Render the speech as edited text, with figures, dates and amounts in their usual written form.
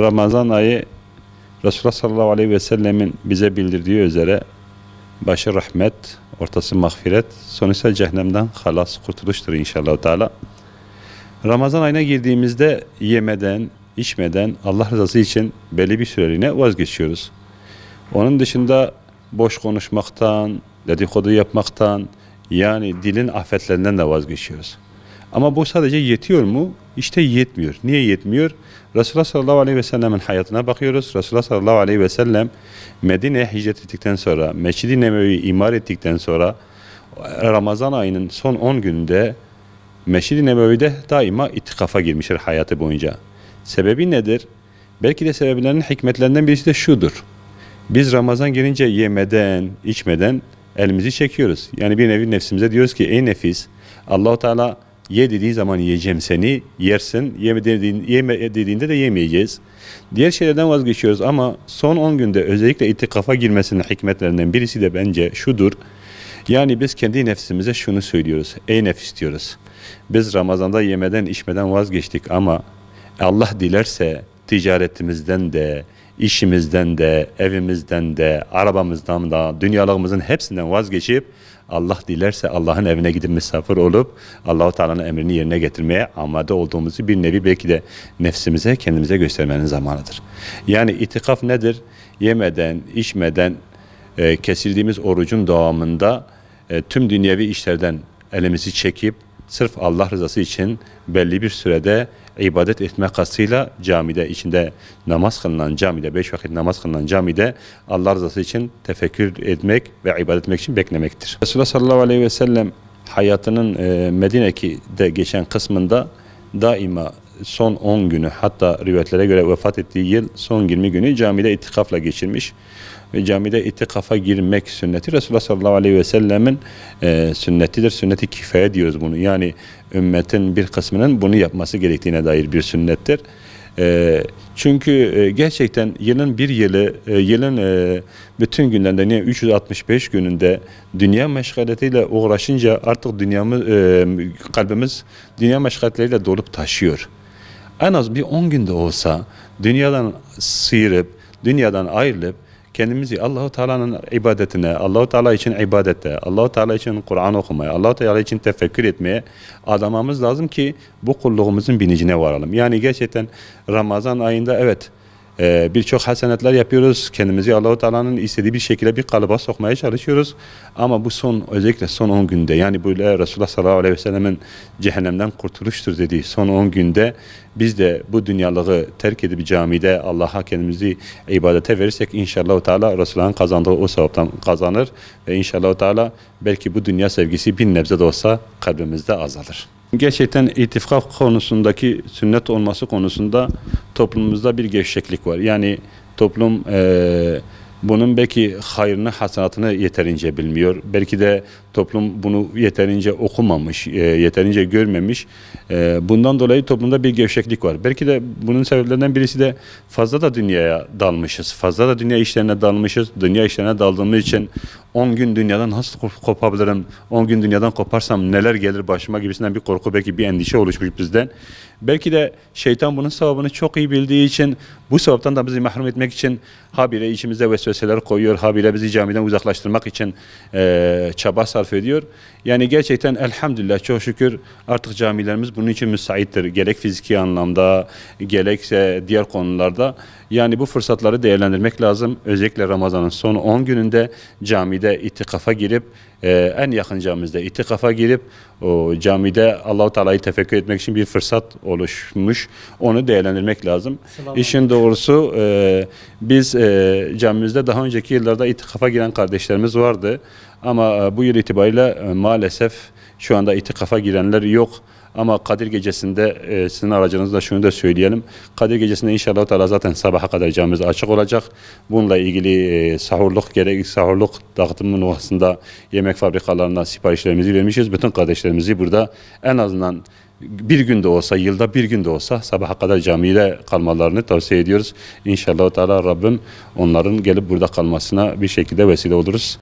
Ramazan ayı Resulullah sallallahu aleyhi ve sellemin bize bildirdiği üzere başı rahmet, ortası mağfiret, sonu ise cehennemden halas, kurtuluştur inşallah Teala. Ramazan ayına girdiğimizde yemeden, içmeden Allah rızası için belli bir süreliğine vazgeçiyoruz. Onun dışında boş konuşmaktan, dedikodu yapmaktan, yani dilin afetlerinden de vazgeçiyoruz. Ama bu sadece yetiyor mu? İşte yetmiyor. Niye yetmiyor? Resulullah sallallahu aleyhi ve sellemin hayatına bakıyoruz. Resulullah sallallahu aleyhi ve sellem Medine'ye hicret ettikten sonra, Mescid-i Nebevi'yi imar ettikten sonra Ramazan ayının son 10 gününde Mescid-i Nebevi'de daima itikafa girmiştir hayatı boyunca. Sebebi nedir? Belki de sebeplerinin hikmetlerinden birisi de şudur. Biz Ramazan gelince yemeden, içmeden elimizi çekiyoruz. Yani bir nevi nefsimize diyoruz ki ey nefis, Allah-u Teala ye dediği zaman yiyeceğim seni, yersin, yeme dediğinde de yemeyeceğiz. Diğer şeylerden vazgeçiyoruz ama son 10 günde özellikle itikafa girmesinin hikmetlerinden birisi de bence şudur. Yani biz kendi nefsimize şunu söylüyoruz. Ey nefis diyoruz. Biz Ramazan'da yemeden içmeden vazgeçtik ama Allah dilerse ticaretimizden de, işimizden de, evimizden de, arabamızdan da, dünyalığımızın hepsinden vazgeçip Allah dilerse Allah'ın evine gidip misafir olup Allah-u Teala'nın emrini yerine getirmeye amade olduğumuzu bir nevi belki de nefsimize, kendimize göstermenin zamanıdır. Yani itikaf nedir? Yemeden, içmeden kesildiğimiz orucun devamında tüm dünyevi işlerden elimizi çekip sırf Allah rızası için belli bir sürede ibadet etme kastıyla camide, içinde namaz kılınan camide, 5 vakit namaz kılınan camide Allah rızası için tefekkür etmek ve ibadet etmek için beklemektir. Resulullah sallallahu aleyhi ve sellem hayatının Medine'de geçen kısmında daima son 10 günü, hatta rivayetlere göre vefat ettiği yıl son 20 günü camide itikafla geçirmiş. Ve camide itikafa girmek sünneti Resulullah sallallahu aleyhi ve sellemin sünnetidir. Sünnet-i kifaye diyoruz bunu. Yani ümmetin bir kısmının bunu yapması gerektiğine dair bir sünnettir. Çünkü gerçekten yılın bir yılı, yılın bütün günlerinde, 365 gününde dünya meşgaletiyle uğraşınca artık kalbimiz dünya meşgaletleriyle dolup taşıyor. En az bir 10 günde olsa dünyadan sıyırıp, dünyadan ayrılıp kendimizi Allah-u Teala'nın ibadetine, Allah-u Teala için ibadette, Allah-u Teala için Kur'an okumaya, Allah-u Teala için tefekkür etmeye adamamız lazım ki bu kulluğumuzun bilincine varalım. Yani gerçekten Ramazan ayında evet birçok hasenetler yapıyoruz. Kendimizi Allah-u Teala'nın istediği bir şekilde bir kalıba sokmaya çalışıyoruz. Ama bu özellikle son 10 günde, yani böyle Resulullah sallallahu aleyhi ve sellemin cehennemden kurtuluştur dediği son 10 günde biz de bu dünyalığı terk edip camide Allah'a kendimizi ibadete verirsek inşallah Teala Resulullah'ın kazandığı o sevaptan kazanır ve inşallah Teala belki bu dünya sevgisi bir nebze de olsa kalbimizde azalır. Gerçekten itikaf konusundaki sünnet olması konusunda toplumumuzda bir gevşeklik var. Yani toplum bunun belki hayrını, hasenatını yeterince bilmiyor. Belki de toplum bunu yeterince okumamış, yeterince görmemiş. Bundan dolayı toplumda bir gevşeklik var. Belki de bunun sebeplerinden birisi de fazla da dünyaya dalmışız. Fazla da dünya işlerine dalmışız. Dünya işlerine daldığımız için 10 gün dünyadan nasıl kopabilirim? 10 gün dünyadan koparsam neler gelir başıma gibisinden bir korku, belki bir endişe oluşmuş bizden. Belki de şeytan bunun sevabını çok iyi bildiği için bu sevaptan da bizi mahrum etmek için habire içimize vesveseler koyuyor. Habire bizi camiden uzaklaştırmak için çaba sarf ediyor. Yani gerçekten elhamdülillah çok şükür artık camilerimiz bunun için müsaittir. Gerek fiziki anlamda gerekse diğer konularda. Yani bu fırsatları değerlendirmek lazım. Özellikle Ramazan'ın son 10 gününde camide itikafa girip en yakın camimizde itikafa girip o camide Allah-u Teala'yı tefekkür etmek için bir fırsat oluşmuş. Onu değerlendirmek lazım. İşin doğrusu biz camimizde daha önceki yıllarda itikafa giren kardeşlerimiz vardı. Ama bu yıl itibariyle maalesef şu anda itikafa girenler yok. Ama Kadir Gecesi'nde sizin aracınızla şunu da söyleyelim. Kadir Gecesi'nde inşallah Teala zaten sabaha kadar camimiz açık olacak. Bununla ilgili sahurluk dağıtımı noktasında yemek fabrikalarına siparişlerimizi vermişiz. Bütün kardeşlerimizi burada en azından bir günde olsa, yılda bir günde olsa sabaha kadar camide kalmalarını tavsiye ediyoruz. İnşallah Teala Rabbim onların gelip burada kalmasına bir şekilde vesile oluruz.